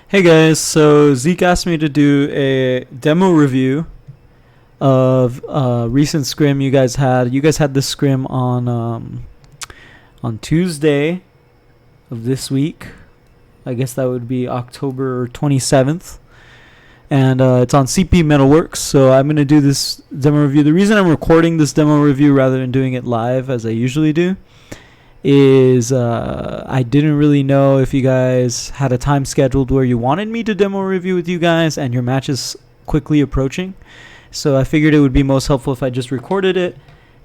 Hey guys, so Zeke asked me to do a demo review of a recent scrim you guys had. You guys had this scrim on Tuesday of this week. I guess that would be October 27th. And it's on CP Metalworks, so I'm going to do this demo review. The reason I'm recording this demo review rather than doing it live as I usually do is I didn't really know if you guys had a time scheduled where you wanted me to demo review with you guys and your match is quickly approaching. So I figured it would be most helpful if I just recorded it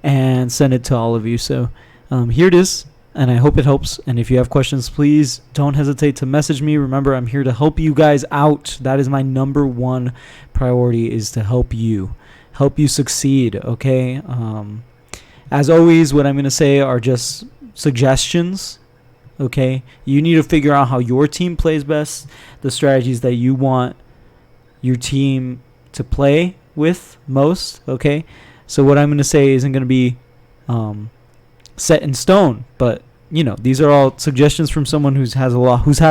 and sent it to all of you. So here it is, and I hope it helps. And if you have questions, please don't hesitate to message me. Remember, I'm here to help you guys out. That is my number one priority, is to help you succeed, okay? As always, what I'm going to say are just suggestions, okay? You need to figure out how your team plays best, the strategies that you want your team to play with most, okay? So what I'm going to say isn't going to be set in stone, but you know, these are all suggestions from someone who's had a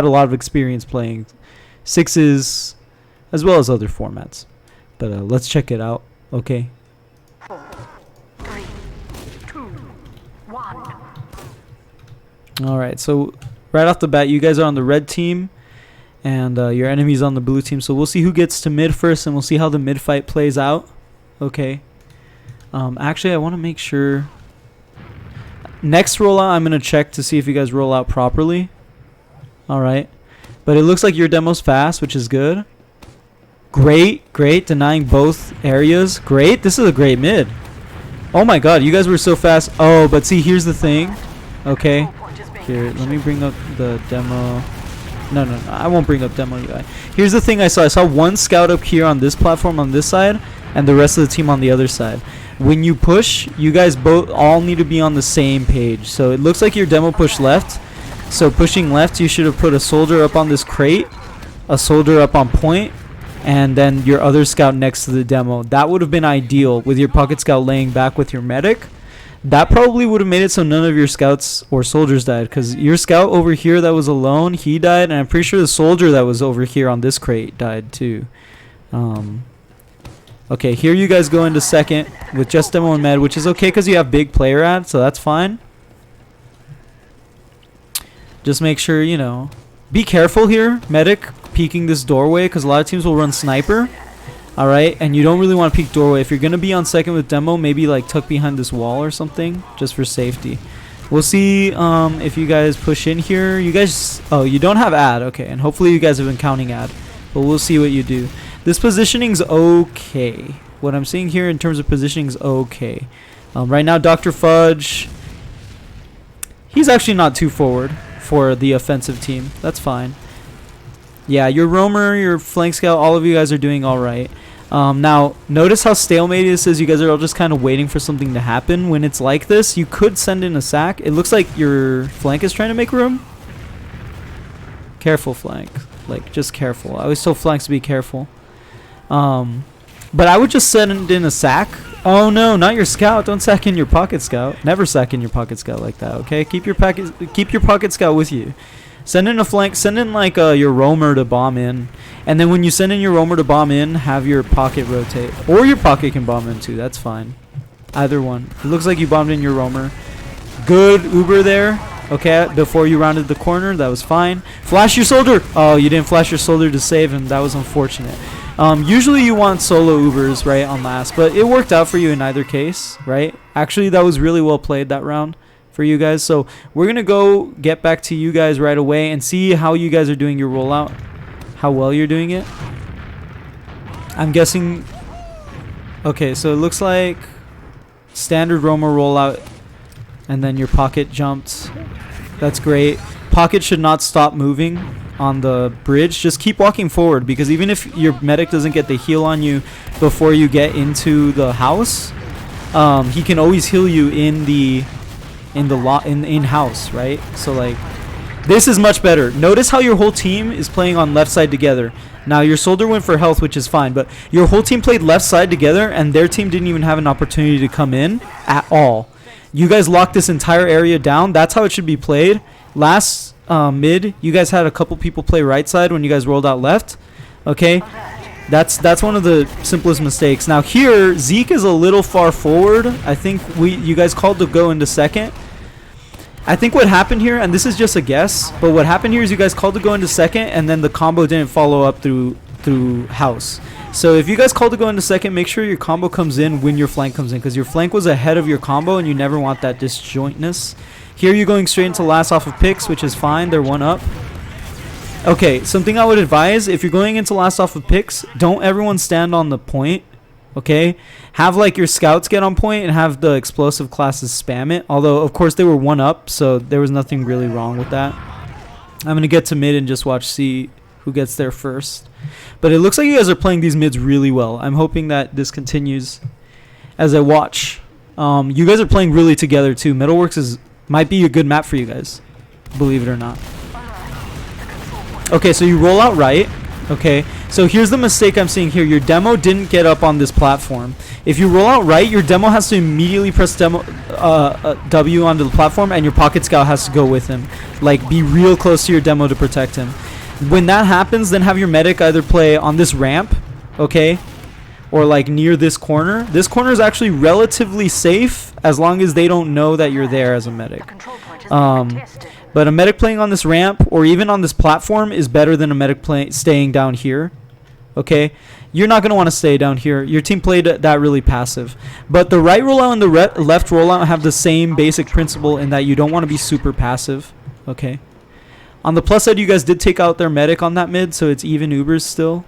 lot of experience playing sixes as well as other formats. But let's check it out, okay? 4, 3, 2, 1. Alright, so right off the bat, you guys are on the red team, and your enemy's on the blue team. So we'll see who gets to mid first, and we'll see how the mid fight plays out. Okay. Actually, I want to make sure. Next rollout, I'm going to check to see if you guys roll out properly. Alright. But it looks like your demo's fast, which is good. Great. Denying both areas. Great. This is a great mid. Oh my god, you guys were so fast. Oh, but see, here's the thing. Okay. Here, let me bring up the demo. No, I won't bring up demo UI. Here's the thing I saw one scout up here on this platform on this side, and the rest of the team on the other side. When you push, you guys all need to be on the same page. So it looks like your demo pushed left. So pushing left, you should have put a soldier up on this crate, a soldier up on point, and then your other scout next to the demo. That would have been ideal with your pocket scout laying back with your medic. That probably would have made it so none of your scouts or soldiers died, because your scout over here that was alone, he died, and I'm pretty sure the soldier that was over here on this crate died too. Okay, here you guys go into second with just demo and med, which is okay because you have big player ad, so that's fine. Just make sure, you know, be careful here, medic, peeking this doorway, because a lot of teams will run sniper. Alright, and you don't really want to peek doorway. If you're going to be on second with demo, maybe like tuck behind this wall or something, just for safety. We'll see if you guys push in here. You guys, oh, you don't have ad, okay, and hopefully you guys have been counting ad, but we'll see what you do. This positioning's okay. What I'm seeing here in terms of positioning's okay. Right now, Dr. Fudge, he's actually not too forward for the offensive team. That's fine. Yeah, your roamer, your flank scout, all of you guys are doing all right. Now, notice how stalemate this is. You guys are all just kind of waiting for something to happen. When it's like this, you could send in a sack. It looks like your flank is trying to make room. Careful, flank. Like, just careful. I always tell flanks to be careful. But I would just send in a sack. Oh, no, not your scout. Don't sack in your pocket scout. Never sack in your pocket scout like that, okay? Keep your pocket scout with you. Send in a flank. Send in like your roamer to bomb in, and then when you send in your roamer to bomb in, have your pocket rotate, or your pocket can bomb in too. That's fine. Either one. It looks like you bombed in your roamer. Good Uber there. Okay, before you rounded the corner, that was fine. Flash your soldier. Oh, you didn't flash your soldier to save him. That was unfortunate. Usually you want solo Ubers right on last, but it worked out for you in either case, right? Actually, that was really well played that round for you guys. So we're gonna go get back to you guys right away and see how you guys are doing your rollout, how well you're doing it. I'm guessing, okay, so it looks like standard roamer rollout, and then your pocket jumped. That's great. Pocket should not stop moving on the bridge. Just keep walking forward, because even if your medic doesn't get the heal on you before you get into the house, he can always heal you in the in-house, right? So like, this is much better. Notice how your whole team is playing on left side together. Now your soldier went for health, which is fine, but your whole team played left side together, and their team didn't even have an opportunity to come in at all. You guys locked this entire area down. That's how it should be played. Last mid, you guys had a couple people play right side when you guys rolled out left. Okay, that's one of the simplest mistakes. Now here, Zeke is a little far forward. I think you guys called to go into second. I think what happened here, and this is just a guess, but what happened here is you guys called to go into second, and then the combo didn't follow up through house. So if you guys call to go into second, make sure your combo comes in when your flank comes in, because your flank was ahead of your combo, and you never want that disjointness. Here you're going straight into last off of picks, which is fine. They're one up. Okay, something I would advise, if you're going into last off of picks, don't everyone stand on the point, okay? Have like your scouts get on point and have the explosive classes spam it. Although, of course, they were one up, so there was nothing really wrong with that. I'm going to get to mid and just see who gets there first. But it looks like you guys are playing these mids really well. I'm hoping that this continues as I watch. You guys are playing really together too. Metalworks might be a good map for you guys, believe it or not. Okay, so you roll out right. Okay, so here's the mistake I'm seeing here. Your demo didn't get up on this platform. If you roll out right, your demo has to immediately press W onto the platform, and your pocket scout has to go with him. Like, be real close to your demo to protect him. When that happens, then have your medic either play on this ramp, okay, or like near this corner. This corner is actually relatively safe as long as they don't know that you're there as a medic. But a medic playing on this ramp or even on this platform is better than a medic staying down here. Okay, you're not going to want to stay down here. Your team played that really passive. But the right rollout and the left rollout have the same basic principle in that you don't want to be super passive. Okay. On the plus side, you guys did take out their medic on that mid, so it's even Ubers still.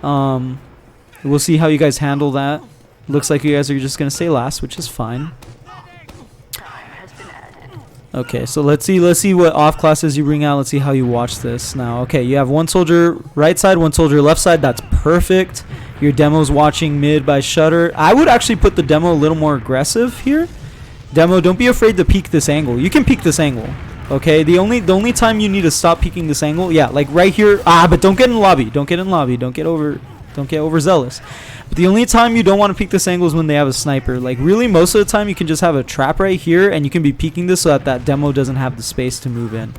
We'll see how you guys handle that. Looks like you guys are just going to stay last, which is fine. Okay, so let's see what off classes you bring out. Let's see how you watch this now. Okay, you have one soldier right side, one soldier left side. That's perfect. Your demo's watching mid by shutter. I would actually put the demo a little more aggressive here. Demo, don't be afraid to peek this angle. You can peek this angle. Okay, the only time you need to stop peeking this angle, yeah, like right here. But don't get in lobby. Don't get in lobby. Don't get overzealous. But the only time you don't want to peek this angle is when they have a sniper. Like really, most of the time you can just have a trap right here, and you can be peeking this so that demo doesn't have the space to move in.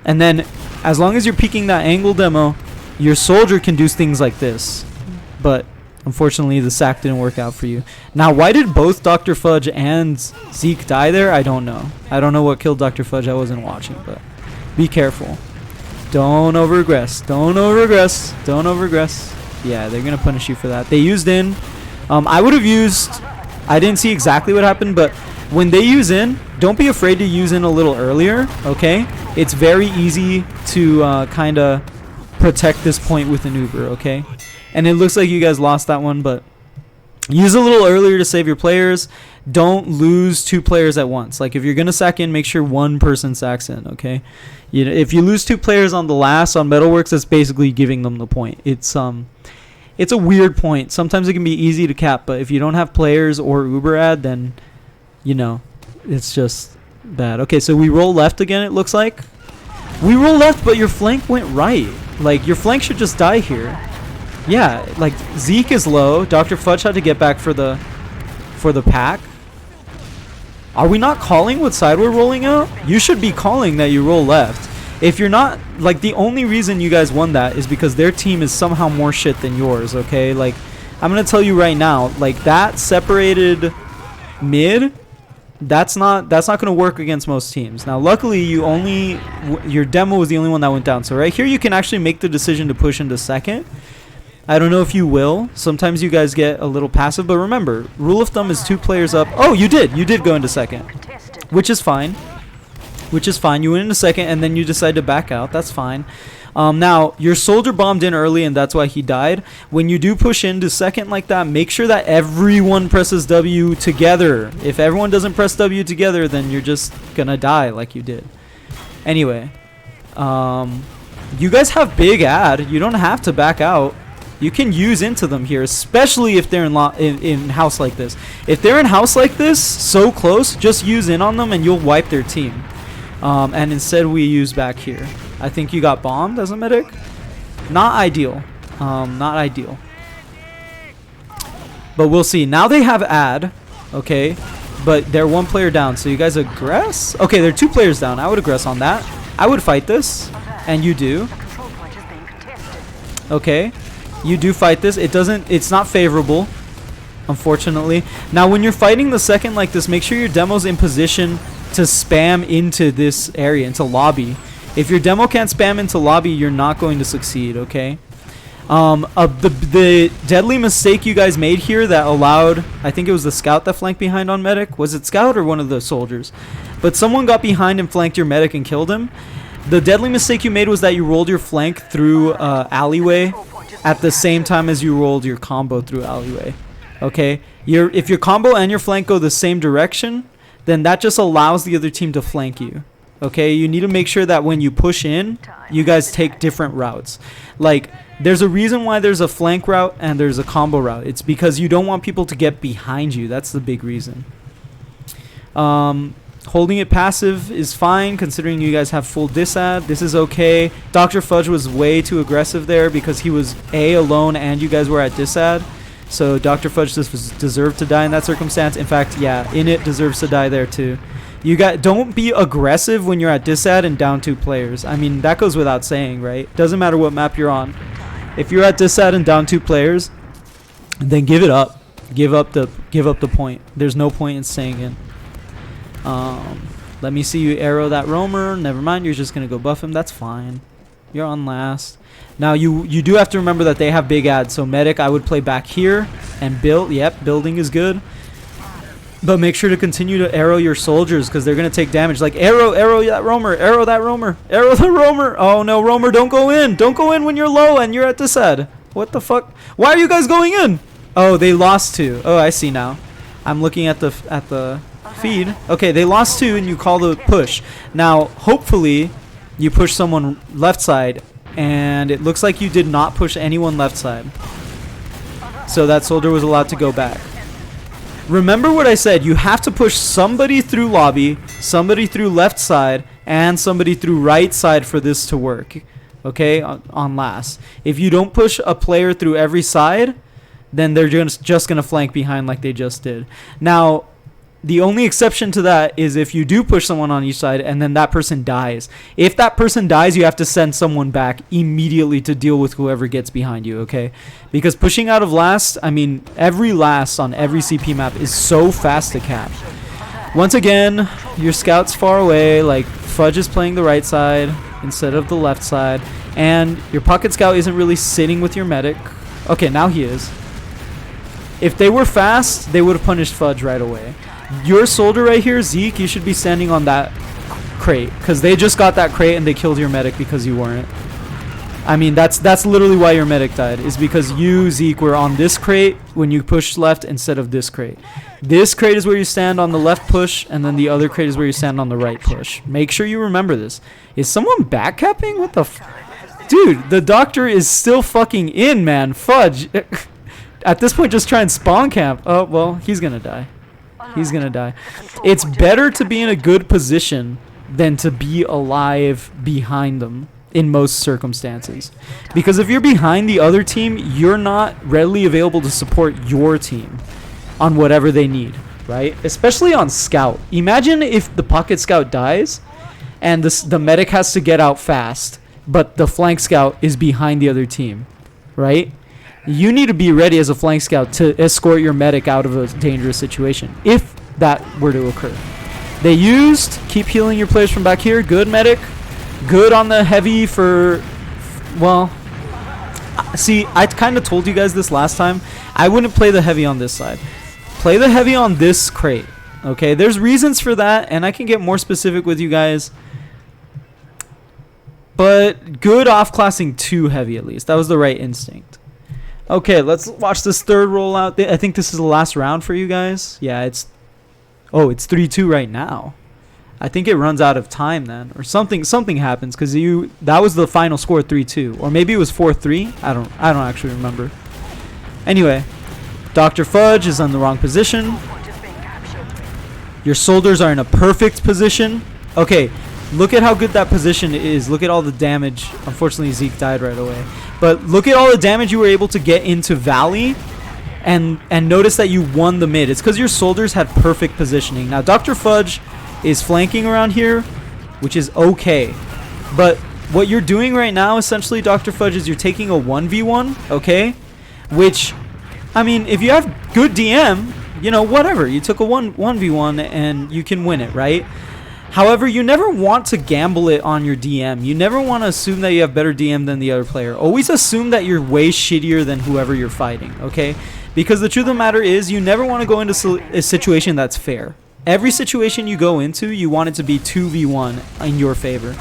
And then, as long as you're peeking that angle demo, your soldier can do things like this. But unfortunately, the sack didn't work out for you. Now, why did both Dr. Fudge and Zeke die there? I don't know. I don't know what killed Dr. Fudge. I wasn't watching, but be careful. Don't overaggress. Don't overaggress. Don't overaggress. Yeah, they're going to punish you for that. They used in. I would have used. I didn't see exactly what happened, but when they use in, don't be afraid to use in a little earlier, okay? It's very easy to kind of protect this point with an Uber, okay? And it looks like you guys lost that one, but use a little earlier to save your players. Don't lose two players at once. Like if you're going to sack in, make sure one person sacks in, okay? You know, if you lose two players on the last on Metalworks, that's basically giving them the point. It's a weird point. Sometimes it can be easy to cap, but if you don't have players or Uber ad, then you know, it's just bad. Okay, so we roll left again, it looks like. We roll left, but your flank went right. Like your flank should just die here. Yeah, like Zeke is low. Dr. Fudge had to get back for the pack. Are we not calling what side we're rolling out? You should be calling that you roll left. If you're not, like, the only reason you guys won that is because their team is somehow more shit than yours, okay? Like, I'm going to tell you right now, like, that separated mid, that's not going to work against most teams. Now, luckily, your demo was the only one that went down. So right here, you can actually make the decision to push into second. I don't know if you will. Sometimes you guys get a little passive, but remember, rule of thumb is 2 players up. Oh, you did go into second, which is fine. You went into second, and then you decide to back out. That's fine. Now, your soldier bombed in early, and that's why he died. When you do push into second like that, make sure that everyone presses W together. If everyone doesn't press W together, then you're just going to die like you did. Anyway, you guys have big ad. You don't have to back out. You can use into them here, especially if they're in house like this. If they're in house like this, so close, just use in on them and you'll wipe their team. And instead we use back here. I think you got bombed as a medic. Not ideal. Not ideal. But we'll see. Now they have ad, okay, but they're 1 player down. So you guys aggress? Okay, they're 2 players down. I would aggress on that. I would fight this, and you do. The control point is being contested. Okay, you do fight this. It's not favorable, unfortunately. Now, when you're fighting the second like this, make sure your demo's in position to spam into this area, into lobby. If your demo can't spam into lobby, you're not going to succeed, okay? The deadly mistake you guys made here that allowed, I think it was the scout that flanked behind on medic. Was it scout or one of the soldiers? But someone got behind and flanked your medic and killed him. The deadly mistake you made was that you rolled your flank through alleyway at the same time as you rolled your combo through alleyway. Okay? If your combo and your flank go the same direction, then that just allows the other team to flank you. Okay? You need to make sure that when you push in, you guys take different routes. Like, there's a reason why there's a flank route and there's a combo route. It's because you don't want people to get behind you. That's the big reason. Holding it passive is fine considering you guys have full disad. This is okay. Dr. Fudge was way too aggressive there because he was alone and you guys were at disad. So Dr. Fudge just deserved to die in that circumstance. In fact, yeah, Init deserves to die there too. Don't be aggressive when you're at disad and down 2 players. I mean, that goes without saying, right? Doesn't matter what map you're on. If you're at disad and down 2 players, then give it up. Give up the point. There's no point in staying in. Let me see you arrow that roamer. Never mind, you're just gonna go buff him. That's fine. You're on last. Now you do have to remember that they have big ads. So medic, I would play back here and build. Yep, building is good. But make sure to continue to arrow your soldiers because they're gonna take damage. Like arrow that roamer, arrow that roamer, arrow the roamer. Oh no, roamer, don't go in. Don't go in when you're low and you're at this head. What the fuck? Why are you guys going in? Oh, they lost 2. Oh, I see now. I'm looking at the feed. Okay, they lost 2 and you call the push. Now, hopefully, you push someone left side, and it looks like you did not push anyone left side. So that soldier was allowed to go back. Remember what I said, you have to push somebody through lobby, somebody through left side, and somebody through right side for this to work. Okay, on last. If you don't push a player through every side, then they're just going to flank behind like they just did. Now, the only exception to that is if you do push someone on each side and then that person dies. If that person dies, you have to send someone back immediately to deal with whoever gets behind you, okay? Because pushing out of last, I mean, every last on every CP map is so fast to cap. Once again, your scout's far away, like Fudge is playing the right side instead of the left side, and your pocket scout isn't really sitting with your medic. Okay, now he is. If they were fast, they would have punished Fudge right away. Your soldier right here, Zeke, you should be standing on that crate because they just got that crate and they killed your medic because you weren't. I mean, that's literally why your medic died, is because you, Zeke, were on this crate when you pushed left instead of this crate. This crate is where you stand on the left push, and then the other crate is where you stand on the right push. Make sure you remember this. Is someone backcapping? What the Dude, the doctor is still fucking in, man. Fudge. At this point, just try and spawn camp. Oh, well, he's gonna die. He's gonna die. It's better to be in a good position than to be alive behind them in most circumstances. Because if you're behind the other team, you're not readily available to support your team on whatever they need, right? Especially on scout. Imagine if the pocket scout dies and the medic has to get out fast, but the flank scout is behind the other team, right? You need to be ready as a flank scout to escort your medic out of a dangerous situation, if that were to occur. They used, keep healing your players from back here. Good medic. Good on the heavy for, well, see, I kind of told you guys this last time. I wouldn't play the heavy on this side. Play the heavy on this crate, okay? There's reasons for that, and I can get more specific with you guys. But good off-classing too heavy at least. That was the right instinct. Okay, let's watch this third rollout. I think this is the last round for you guys. Yeah, it's 3-2 right now. I think it runs out of time then, or something happens because that was the final score, 3-2, or maybe it was 4-3. I don't actually remember. Anyway, Dr. Fudge is in the wrong position. Your soldiers are in a perfect position. Okay, look at how good that position is. Look at all the damage. Unfortunately, Zeke died right away. But look at all the damage you were able to get into Valley, and notice that you won the mid. It's because your soldiers had perfect positioning. Now, Dr. Fudge is flanking around here, which is okay. But what you're doing right now, essentially, Dr. Fudge, is you're taking a 1v1, okay? Which, I mean, if you have good DM, you know, whatever. You took a 1v1 and you can win it, right? However, you never want to gamble it on your DM. You never want to assume that you have better DM than the other player. Always assume that you're way shittier than whoever you're fighting, okay? Because the truth of the matter is, you never want to go into a situation that's fair. Every situation you go into, you want it to be 2v1 in your favor.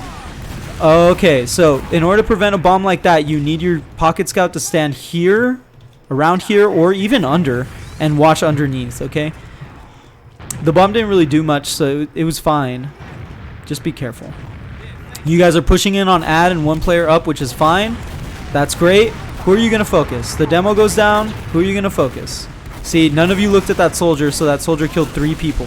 Okay, so in order to prevent a bomb like that, you need your pocket scout to stand here, around here, or even under, and watch underneath, okay? The bomb didn't really do much, so it was fine. Just be careful. You guys are pushing in on ad and one player up, which is fine. That's great. Who are you going to focus? The demo goes down. Who are you going to focus? See, none of you looked at that soldier, so that soldier killed 3 people.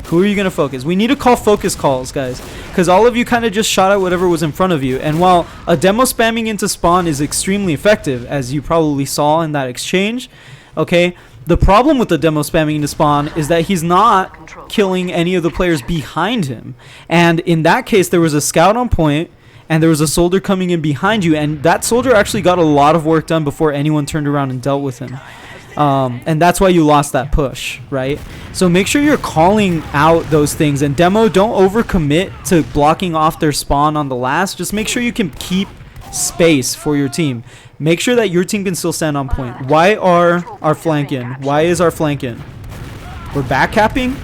Who are you going to focus? We need to call focus calls, guys, because all of you kind of just shot at whatever was in front of you. And while a demo spamming into spawn is extremely effective, as you probably saw in that exchange, okay, the problem with the demo spamming into spawn is that he's not killing any of the players behind him. And in that case, there was a scout on point, and there was a soldier coming in behind you, and that soldier actually got a lot of work done before anyone turned around and dealt with him. And that's why you lost that push, right? So make sure you're calling out those things. And demo, don't overcommit to blocking off their spawn on the last. Just make sure you can keep space for your team. Make sure that your team can still stand on point. Why are our flank in? Why is our flank in? We're back capping?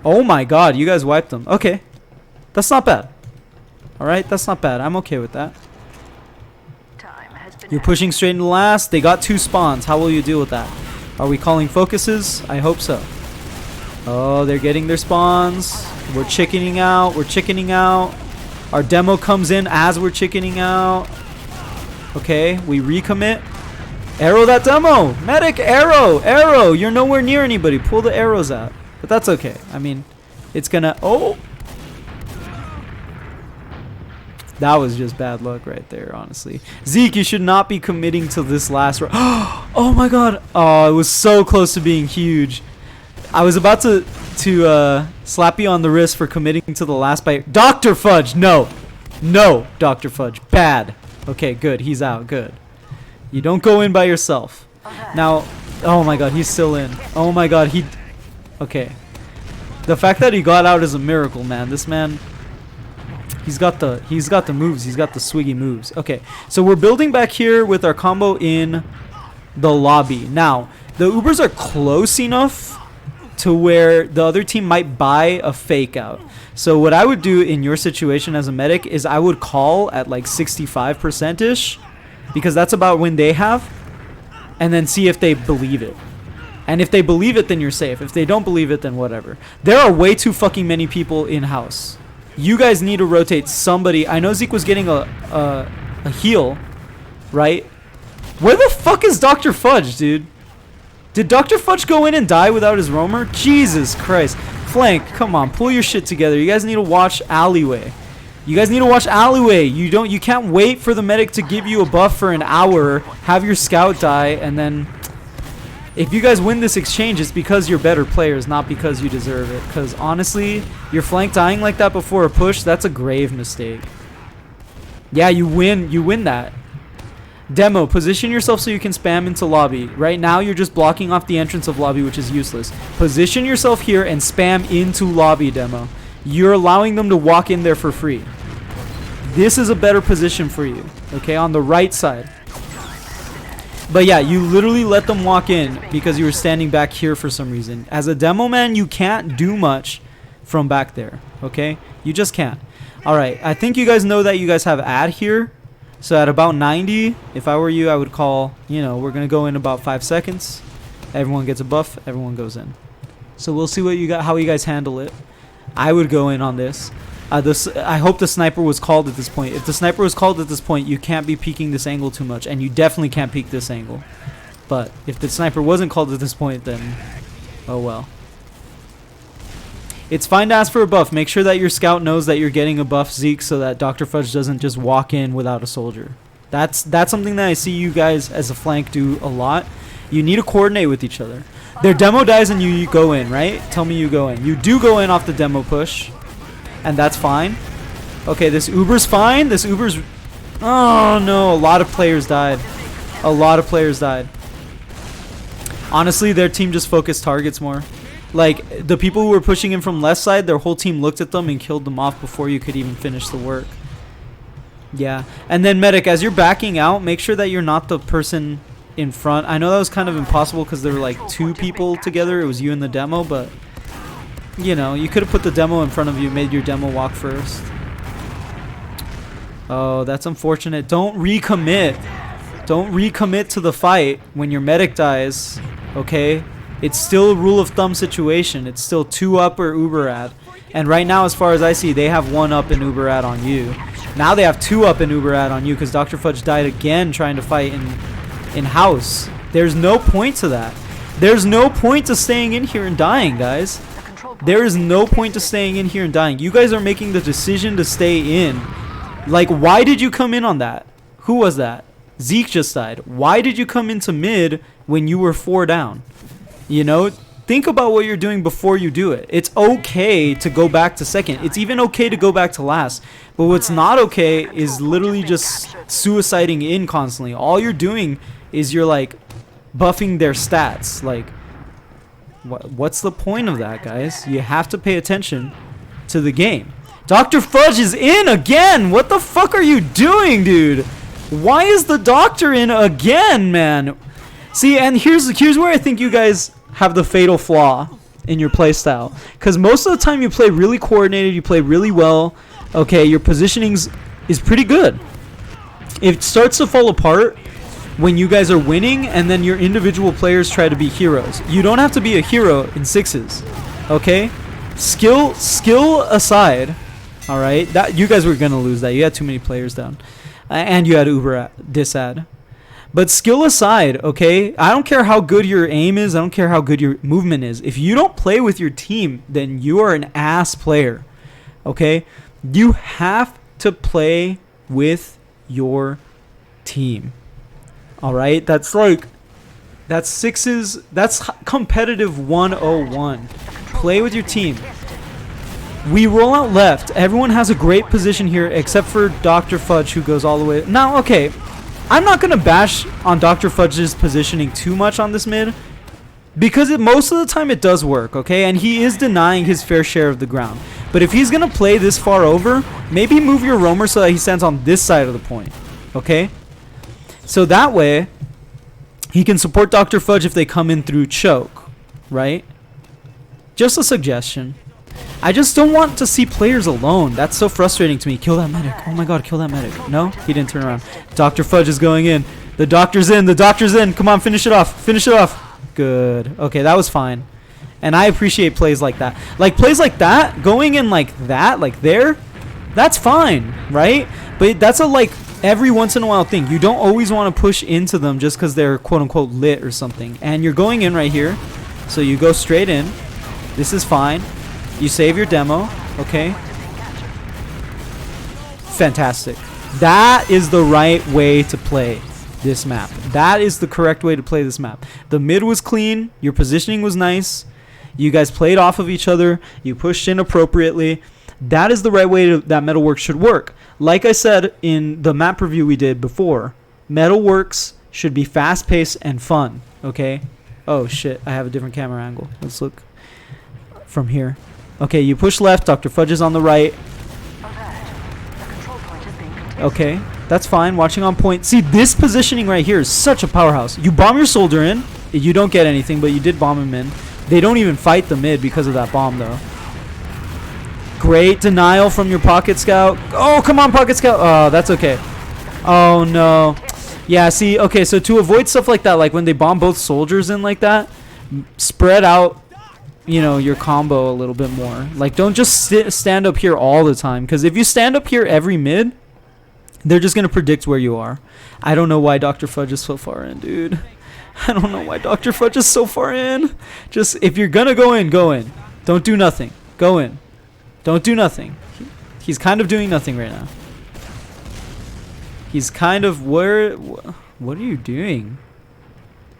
Oh my god, you guys wiped them. Okay. That's not bad. Alright, that's not bad. I'm okay with that. You're pushing straight into last. They got 2 spawns. How will you deal with that? Are we calling focuses? I hope so. Oh, they're getting their spawns. We're chickening out. We're chickening out. Our demo comes in as we're chickening out. Okay, we recommit. Arrow that demo. Medic, arrow. Arrow. You're nowhere near anybody. Pull the arrows out. But that's okay. I mean, it's gonna... Oh! That was just bad luck right there, honestly. Zeke, you should not be committing to this last round. Oh my god. Oh, it was so close to being huge. I was about to slap you on the wrist for committing to the last bite. Dr. Fudge, no. No, Dr. Fudge. Bad. Okay, good. He's out. Good. You don't go in by yourself. Now, oh my god, he's still in. Oh my god, he... Okay. The fact that he got out is a miracle, man. This man... He's got the moves. He's got the swiggy moves. Okay, so we're building back here with our combo in the lobby. Now, the Ubers are close enough to where the other team might buy a fake out. So what I would do in your situation as a medic is I would call at like 65%-ish, because that's about when they have, and then see if they believe it. And if they believe it, then you're safe. If they don't believe it, then whatever. There are way too fucking many people in-house. You guys need to rotate somebody. I know Zeke was getting a heal, right? Where the fuck is Dr. Fudge, dude? Did Dr. Fudge go in and die without his roamer? Jesus Christ. Flank, come on, pull your shit together. You guys need to watch alleyway. You guys need to watch alleyway. You can't wait for the medic to give you a buff for an hour, have your scout die, and then... If you guys win this exchange, it's because you're better players, not because you deserve it. Because honestly, your flank dying like that before a push, that's a grave mistake. Yeah, you win that. Demo, position yourself so you can spam into lobby. Right now, you're just blocking off the entrance of lobby, which is useless. Position yourself here and spam into lobby, Demo. You're allowing them to walk in there for free. This is a better position for you, okay, on the right side. But yeah, you literally let them walk in because you were standing back here for some reason. As a demo man, you can't do much from back there, okay? You just can't. Alright, I think you guys know that you guys have ad here. So at about 90, if I were you, I would call, you know, we're going to go in about 5 seconds. Everyone gets a buff, everyone goes in. So we'll see what you got, how you guys handle it. I would go in on this. I hope the sniper was called at this point. If the sniper was called at this point, you can't be peeking this angle too much, and you definitely can't peek this angle. But if the sniper wasn't called at this point, then oh well. It's fine to ask for a buff. Make sure that your scout knows that you're getting a buff, Zeke, so that Dr. Fudge doesn't just walk in without a soldier. That's something that I see you guys as a flank do a lot. You need to coordinate with each other. Their demo dies and you go in, right? Tell me you go in. You do go in off the demo push. And that's fine. Okay, this Uber's fine. This Uber's... Oh, no. A lot of players died. A lot of players died. Honestly, their team just focused targets more. Like, the people who were pushing in from left side, their whole team looked at them and killed them off before you could even finish the work. Yeah. And then, Medic, as you're backing out, make sure that you're not the person in front. I know that was kind of impossible because there were, like, 2 people together. It was you and the demo, but... You know, you could have put the demo in front of you, made your demo walk first. Oh, that's unfortunate. Don't recommit. Don't recommit to the fight when your medic dies, okay? It's still a rule of thumb situation. It's still 2 up or Uber ad. And right now, as far as I see, they have 1 up in Uber ad on you. Now they have 2 up in Uber ad on you because Dr. Fudge died again trying to fight in house. There's no point to that. There's no point to staying in here and dying, guys. There is no point to staying in here and dying. You guys are making the decision to stay in. Like, why did you come in on that? Who was that? Zeke just died. Why did you come into mid when you were 4 down? You know, think about what you're doing before you do it. It's okay to go back to second. It's even okay to go back to last. But what's not okay is literally just suiciding in constantly. All you're doing is you're like buffing their stats. Like, what's the point of that, guys? You have to pay attention to the game. Dr. Fudge is in again. What the fuck are you doing, dude? Why is the doctor in again, man? See, and here's where I think you guys have the fatal flaw in your playstyle. Because most of the time you play really coordinated, you play really well. Okay, your positioning is pretty good. It starts to fall apart when you guys are winning and then your individual players try to be heroes. You don't have to be a hero in 6s. Okay? Skill aside, all right? That you guys were going to lose that. You had too many players down. And you had Uber disad. But skill aside, okay? I don't care how good your aim is. I don't care how good your movement is. If you don't play with your team, then you are an ass player. Okay? You have to play with your team. All right? That's 6s. That's competitive 101. Play with your team. We roll out left. Everyone has a great position here except for Dr. Fudge, who goes all the way. Now, okay, I'm not going to bash on Dr. Fudge's positioning too much on this mid because most of the time it does work, okay? And he is denying his fair share of the ground. But if he's going to play this far over, maybe move your roamer so that he stands on this side of the point, okay? So that way, he can support Dr. Fudge if they come in through choke, right? Just a suggestion. I just don't want to see players alone. That's so frustrating to me. Kill that medic. Oh my god, kill that medic. No, he didn't turn around. Dr. Fudge is going in. The doctor's in. The doctor's in. Come on, finish it off. Finish it off. Good. Okay, that was fine. And I appreciate plays like that. Like, plays like that, going in like that, like there, that's fine, right? But that's a, like, every once in a while thing. You don't always want to push into them just because they're quote-unquote lit or something. And you're going in right here. So you go straight in. This is fine. You save your demo, okay? Fantastic. That is the right way to play this map. That is the correct way to play this map. The mid was clean. Your positioning was nice. You guys played off of each other. You pushed in appropriately. That is the right way that Metalworks should work. Like I said in the map review we did before, Metalworks should be fast-paced and fun, okay? Oh, shit. I have a different camera angle. Let's look from here. Okay, you push left. Dr. Fudge is on the right. Okay, that's fine. Watching on point. See, this positioning right here is such a powerhouse. You bomb your soldier in. You don't get anything, but you did bomb him in. They don't even fight the mid because of that bomb, though. Great denial from your pocket scout. Oh, come on, pocket scout. Oh, that's okay. Oh, no. Yeah, see, okay, so to avoid stuff like that, like when they bomb both soldiers in like that, spread out, you know, your combo a little bit more. Like, don't just stand up here all the time, because if you stand up here every mid, they're just going to predict where you are. I don't know why Dr. Fudge is so far in, dude. I don't know why Dr. Fudge is so far in. Just, if you're going to go in, go in. Don't do nothing. Go in. Don't do nothing. He's kind of doing nothing right now. He's kind of where... What are you doing?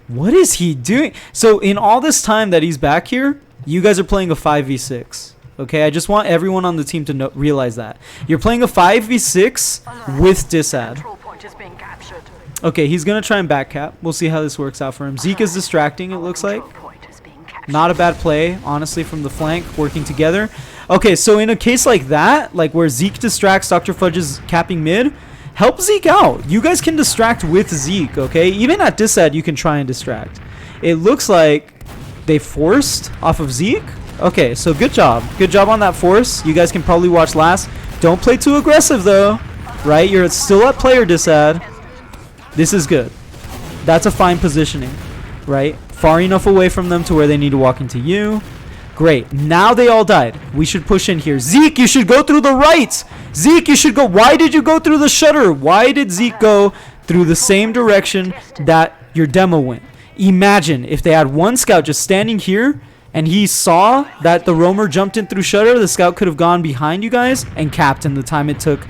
What is he doing? So, in all this time that he's back here, you guys are playing a 5v6. Okay, I just want everyone on the team to realize that. You're playing a 5v6 with Disad. Control point is being captured. Okay, he's going to try and back cap. We'll see how this works out for him. Zeke is distracting, it looks like. Control point is being captured. Not a bad play, honestly, from the flank, working together. Okay, so in a case like that, like where Zeke distracts, Dr. Fudge is capping mid, help Zeke out. You guys can distract with Zeke, okay? Even at Disad, you can try and distract. It looks like they forced off of Zeke. Okay, so good job. Good job on that force. You guys can probably watch last. Don't play too aggressive, though, right? You're still at player Disad. This is good. That's a fine positioning, right? Far enough away from them to where they need to walk into you. Great. Now they all died. We should push in here. Zeke, you should go through the right. Zeke, you should go. Why did you go through the shutter? Why did Zeke go through the same direction that your demo went? Imagine if they had one scout just standing here and he saw that the roamer jumped in through shutter. The scout could have gone behind you guys and capped in the time it took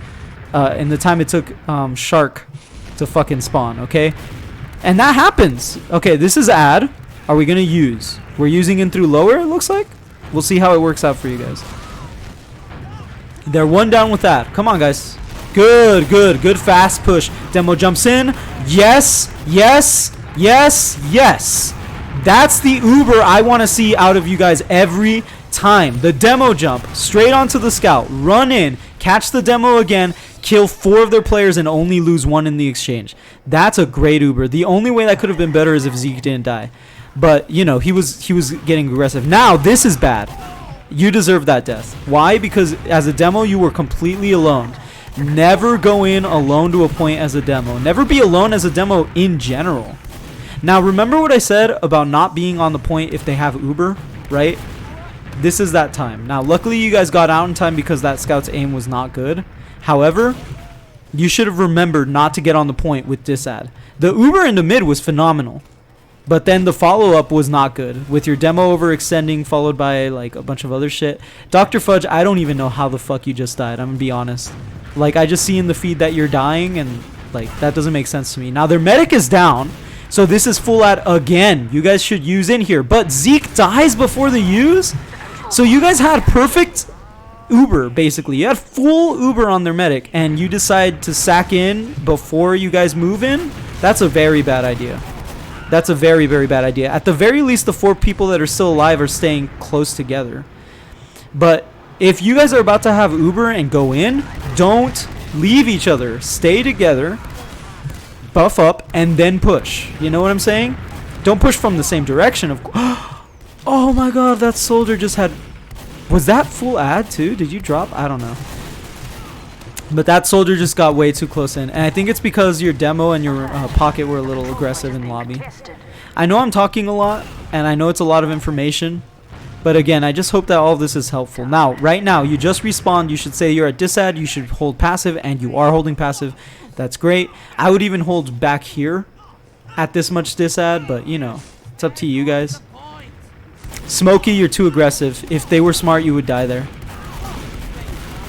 Shark to fucking spawn, okay? And that happens. Okay, this is ad. Are we gonna use? We're using in through lower, it looks like. We'll see how it works out for you guys. They're one down with that. Come on, guys. Good, good, good fast push. Demo jumps in. Yes, yes, yes, yes. That's the Uber I want to see out of you guys every time. The demo jump straight onto the scout, run in, catch the demo again, kill 4 of their players and only lose 1 in the exchange. That's a great Uber. The only way that could have been better is if Zeke didn't die. But, you know, he was getting aggressive. Now, this is bad. You deserve that death. Why? Because as a demo, you were completely alone. Never go in alone to a point as a demo. Never be alone as a demo in general. Now, remember what I said about not being on the point if they have Uber, right? This is that time. Now, luckily, you guys got out in time because that scout's aim was not good. However, you should have remembered not to get on the point with Disad. The Uber in the mid was phenomenal. But then the follow-up was not good. With your demo overextending followed by, like, a bunch of other shit. Dr. Fudge, I don't even know how the fuck you just died. I'm gonna be honest. Like, I just see in the feed that you're dying, and, like, that doesn't make sense to me. Now, their medic is down. So this is full ad again. You guys should use in here. But Zeke dies before the use? So you guys had perfect Uber, basically. You had full Uber on their medic, and you decide to sack in before you guys move in? That's a very bad idea. That's a very, very bad idea. At the very least, the 4 people that are still alive are staying close together. But if you guys are about to have Uber and go in, don't leave each other. Stay together. Buff up and then push. You know what I'm saying? Don't push from the same direction. Oh my god, that soldier just had... Was that full ad too? Did you drop? I don't know. But that soldier just got way too close in. And I think it's because your demo and your pocket were a little aggressive in lobby. I know I'm talking a lot, and I know it's a lot of information. But again, I just hope that all of this is helpful. Now, right now, you just respawned. You should say you're at Disad. You should hold passive, and you are holding passive. That's great. I would even hold back here at this much Disad, but, you know, it's up to you guys. Smokey, you're too aggressive. If they were smart, you would die there.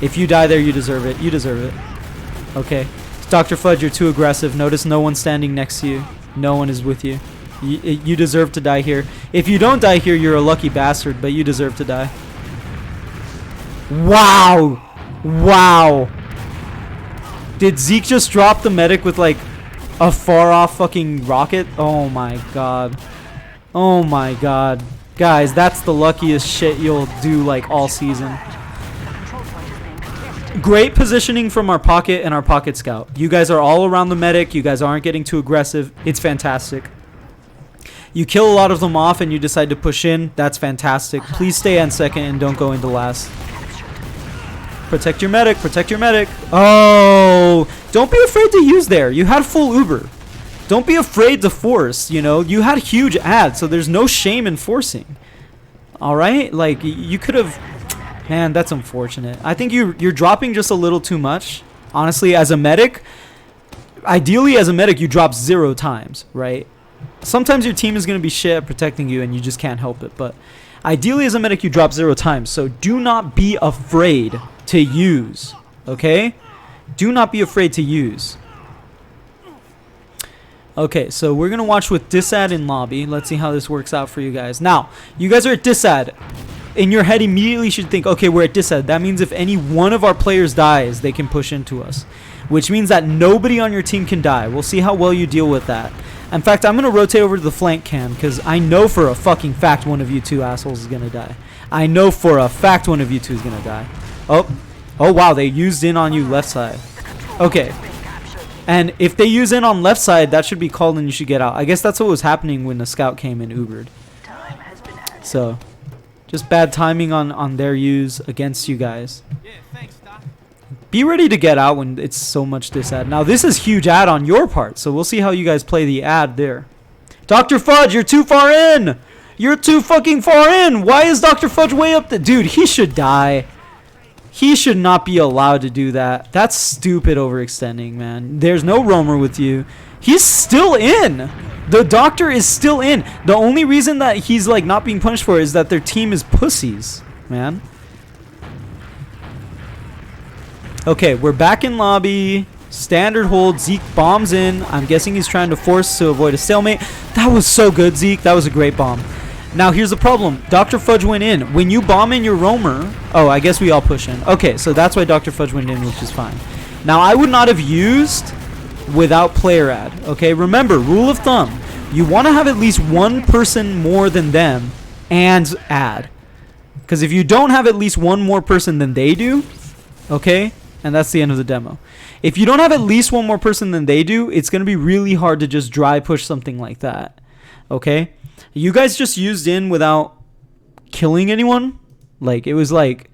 If you die there, you deserve it. You deserve it. Okay. Dr. Fudge, you're too aggressive. Notice no one's standing next to you. No one is with you. You deserve to die here. If you don't die here, you're a lucky bastard, but you deserve to die. Wow. Wow. Did Zeke just drop the medic with, like, a far-off fucking rocket? Oh, my God. Oh, my God. Guys, that's the luckiest shit you'll do, like, all season. Great positioning from our pocket and our pocket scout. You guys are all around the medic. You guys aren't getting too aggressive. It's fantastic. You kill a lot of them off and you decide to push in. That's fantastic. Please stay on second and don't go into last. Protect your medic. Protect your medic. Oh, don't be afraid to use there. You had full Uber. Don't be afraid to force, you know. You had huge ads, so there's no shame in forcing. All right? Like, you could have... Man, that's unfortunate. I think you're dropping just a little too much. Honestly, as a medic, ideally as a medic, you drop 0 times, right? Sometimes your team is going to be shit at protecting you and you just can't help it. But ideally as a medic, you drop 0 times. So do not be afraid to use, okay? Do not be afraid to use. Okay, so we're going to watch with Disad in lobby. Let's see how this works out for you guys. Now, you guys are at Disad. in your head immediately you should think, okay, we're at disad. That means if any one of our players dies, they can push into us, which means that nobody on your team can die. We'll see how well you deal with that. In fact, I'm going to rotate over to the flank cam because I know for a fucking fact one of you two assholes is going to die. I know for a fact one of you two is going to die. Oh, wow, they used in on you left side. Okay. And if they use in on left side, that should be called and you should get out. I guess that's what was happening when the scout came in Ubered. So, just bad timing on their use against you guys. Be ready to get out when it's so much disad. Now, this is huge ad on your part, so we'll see how you guys play the ad there. Dr. Fudge, you're too far in! You're too fucking far in! Why is Dr. Fudge way up the... Dude, he should die. He should not be allowed to do that. That's stupid overextending, man. There's no roamer with you. He's still in. The doctor is still in. The only reason that he's like not being punished for it is that their team is pussies, man. Okay, we're back in lobby. Standard hold. Zeke bombs in. I'm guessing he's trying to force to avoid a stalemate. That was so good, Zeke. That was a great bomb. Now, here's the problem. Dr. Fudge went in. When you bomb in your roamer... Oh, I guess we all push in. Okay, so that's why Dr. Fudge went in, which is fine. Now, I would not have used without player ad. Okay, remember, rule of thumb. You want to have at least one person more than them and add. Because if you don't have at least one more person than they do... Okay, and that's the end of the demo. If you don't have at least one more person than they do, it's going to be really hard to just dry push something like that. Okay? You guys just used in without killing anyone. Like, it was like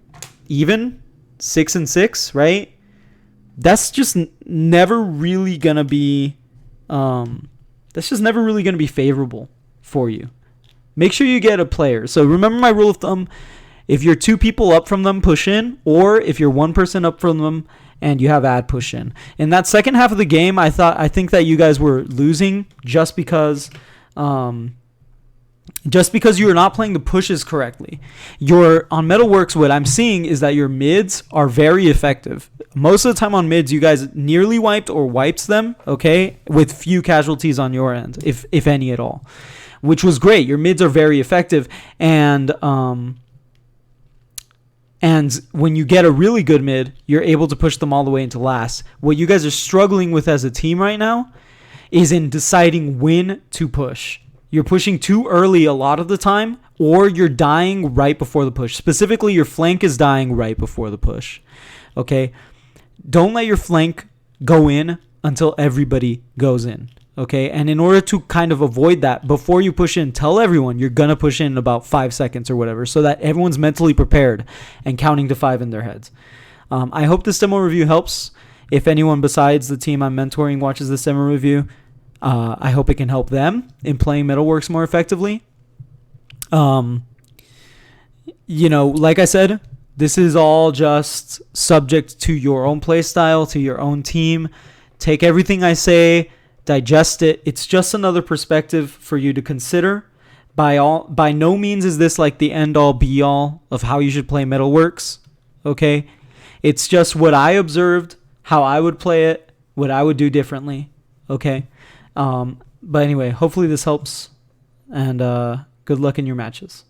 even 6 and 6, right? That's just never really gonna be that's just never really gonna be favorable for you. Make sure you get a player. So remember my rule of thumb: if you're 2 people up from them, push in, or if you're 1 person up from them and you have ad, push in. In that second half of the game, I think that you guys were losing just because you are not playing the pushes correctly. On Metalworks, what I'm seeing is that your mids are very effective. Most of the time on mids, you guys nearly wiped or wiped them, okay, with few casualties on your end, if any at all, which was great. Your mids are very effective, and when you get a really good mid, you're able to push them all the way into last. What you guys are struggling with as a team right now is in deciding when to push. You're pushing too early a lot of the time, or you're dying right before the push. Specifically, your flank is dying right before the push. Okay? Don't let your flank go in until everybody goes in. Okay? And in order to kind of avoid that, before you push in, tell everyone you're going to push in about 5 seconds or whatever, so that everyone's mentally prepared and counting to 5 in their heads. I hope this demo review helps. If anyone besides the team I'm mentoring watches this demo review, I hope it can help them in playing Metalworks more effectively. Like I said, this is all just subject to your own play style, to your own team. Take everything I say, digest it. It's just another perspective for you to consider. By no means is this like the end-all, be-all of how you should play Metalworks. Okay? It's just what I observed, how I would play it, what I would do differently. Okay? But anyway, hopefully this helps, and good luck in your matches.